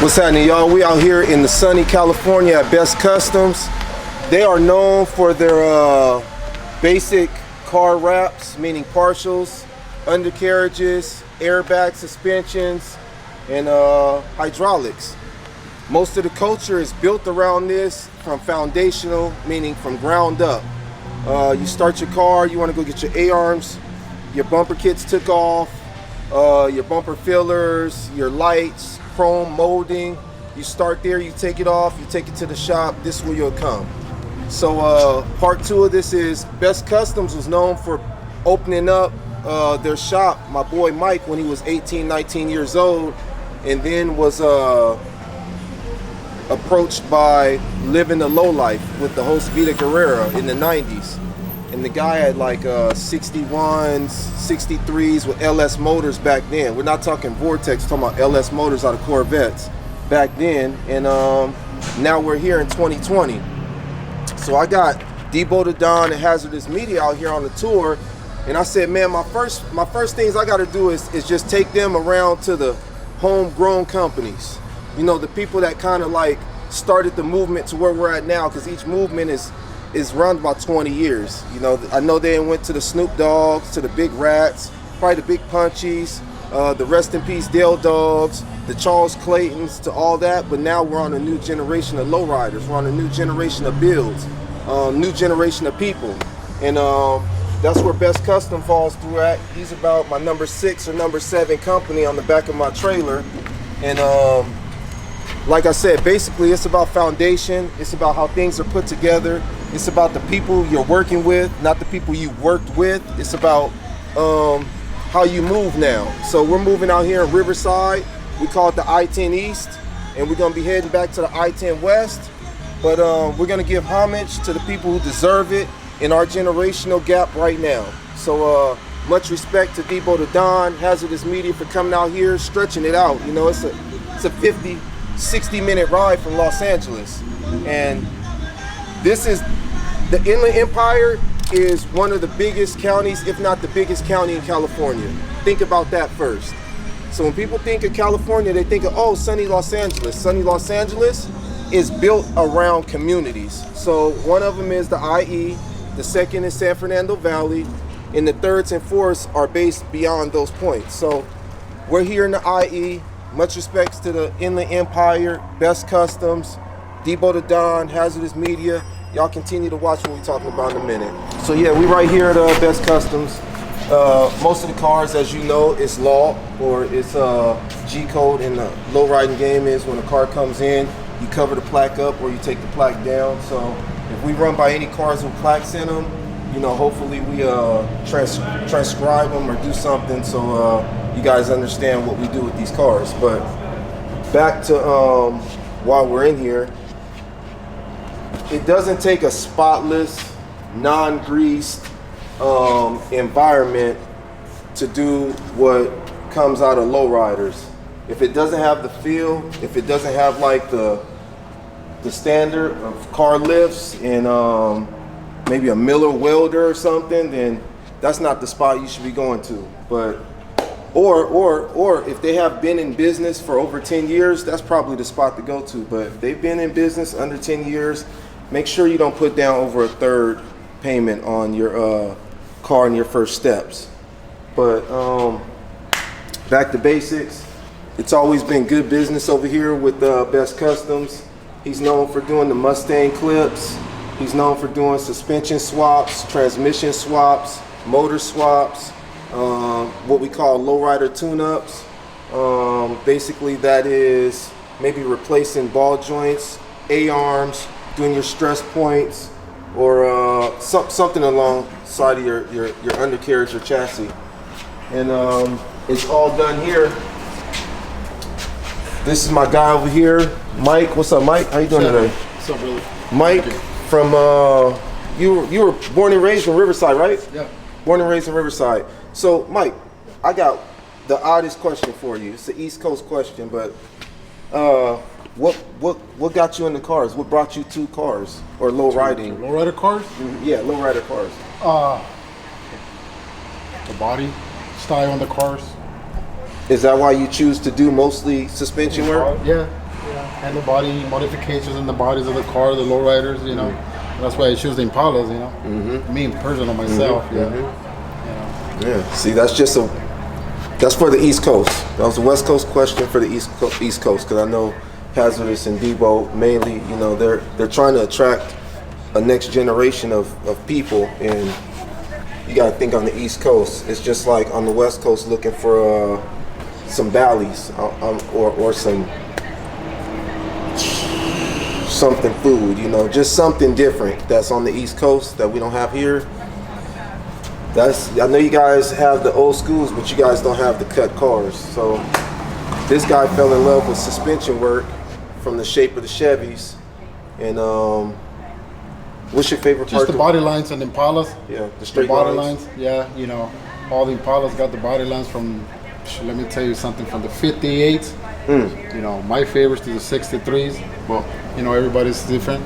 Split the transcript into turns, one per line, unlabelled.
What's happening, y'all? We out here in the sunny California at Best Customs. They are known for their basic car wraps, meaning partials, undercarriages, airbag suspensions, and hydraulics. Most of the culture is built around this from foundational, meaning from ground up. You start your car, you want to go get your A-arms, your bumper kits took off, your bumper fillers, your lights, chrome molding. You start there, you take it off, you take it to the shop. This is where you'll come. So part two of this is Best Customs was known for opening up their shop, my boy Mike, when he was 18, 19 years old, and then was approached by living the low life with the host videographer in the 90s. And the guy had like 61s, 63s with LS motors back then. We're not talking Vortex, we're talking about LS motors out of Corvettes back then. And now we're here in 2020. So I got Debo the Don and Hazardous Media out here on the tour. And I said, man, my first things I gotta do is just take them around to the homegrown companies. You know, the people that kind of like started the movement to where we're at now, because each movement is around about 20 years. You know, I know they went to the Snoop Dogs, to the Big Rats, probably the Big Punchies, the Rest in Peace Dale Dogs, the Charles Claytons, to all that. But now we're on a new generation of lowriders. We're on a new generation of builds, new generation of people. And that's where Best Custom falls through at. He's about my number 6 or number 7 company on the back of my trailer. And like I said, basically it's about foundation. It's about how things are put together. It's about the people you're working with, not the people you worked with. It's about how you move now. So we're moving out here in Riverside. We call it the I-10 East, and we're gonna be heading back to the I-10 West. But we're gonna give homage to the people who deserve it in our generational gap right now. So much respect to Debo the Don, Hazardous Media, for coming out here, stretching it out. You know, it's a 50, 60-minute ride from Los Angeles. And this is, the Inland Empire is one of the biggest counties, if not the biggest county in California. Think about that first. So when people think of California, they think of, oh, sunny Los Angeles. Sunny Los Angeles is built around communities. So one of them is the IE, the second is San Fernando Valley, and the thirds and fourths are based beyond those points. So we're here in the IE. Much respects to the Inland Empire, Best Customs, Debo the Don, Hazardous Media. Y'all continue to watch what we're talking about in a minute. So yeah, we right here at Best Customs. Most of the cars, as you know, it's law, or it's G-code in the low riding game is when a car comes in, you cover the plaque up or you take the plaque down. So if we run by any cars with plaques in them, you know, hopefully we transcribe them or do something so you guys understand what we do with these cars. But back to while we're in here, it doesn't take a spotless, non-greased environment to do what comes out of lowriders. If it doesn't have the feel, if it doesn't have like the standard of car lifts and maybe a Miller welder or something, then that's not the spot you should be going to. But or if they have been in business for over 10 years, that's probably the spot to go to. But if they've been in business under 10 years, make sure you don't put down over a third payment on your car in your first steps. But back to basics. It's always been good business over here with Best Customs. He's known for doing the Mustang clips. He's known for doing suspension swaps, transmission swaps, motor swaps, what we call lowrider tune-ups. Basically that is maybe replacing ball joints, A-arms, doing your stress points, or something alongside of your undercarriage or chassis. And it's all done here. This is my guy over here, Mike. What's up, Mike? How you doing today?
What's up, brother?
Mike, from you were born and raised in Riverside, right?
Yeah.
Born and raised in Riverside. So, Mike, I got the oddest question for you. It's the East Coast question, but what got you into cars? What brought you to cars or low riding?
Lowrider cars?
Yeah, low rider cars.
The body style on the cars.
Is that why you choose to do mostly suspension work?
Yeah. and the body modifications in the bodies of the car, the lowriders, you know. That's why I choose the Impalas, you know. Me personal myself,
Yeah. See, that's for the East Coast. That was a West Coast question for the East Coast, because I know Hazardous and Debo mainly, you know, they're trying to attract a next generation of people, and you got to think on the East Coast. It's just like on the West Coast looking for some valleys or something food, you know, just something different that's on the East Coast that we don't have here. I know you guys have the old schools, but you guys don't have the cut cars. So this guy fell in love with suspension work from the shape of the Chevys. And what's your favorite part?
Just the body lines and Impalas.
Yeah, the straight
body
lines.
Yeah, you know, all the Impalas got the body lines from, let me tell you something, from the 58s. You know, my favorites to the 63s. Well, you know, everybody's different.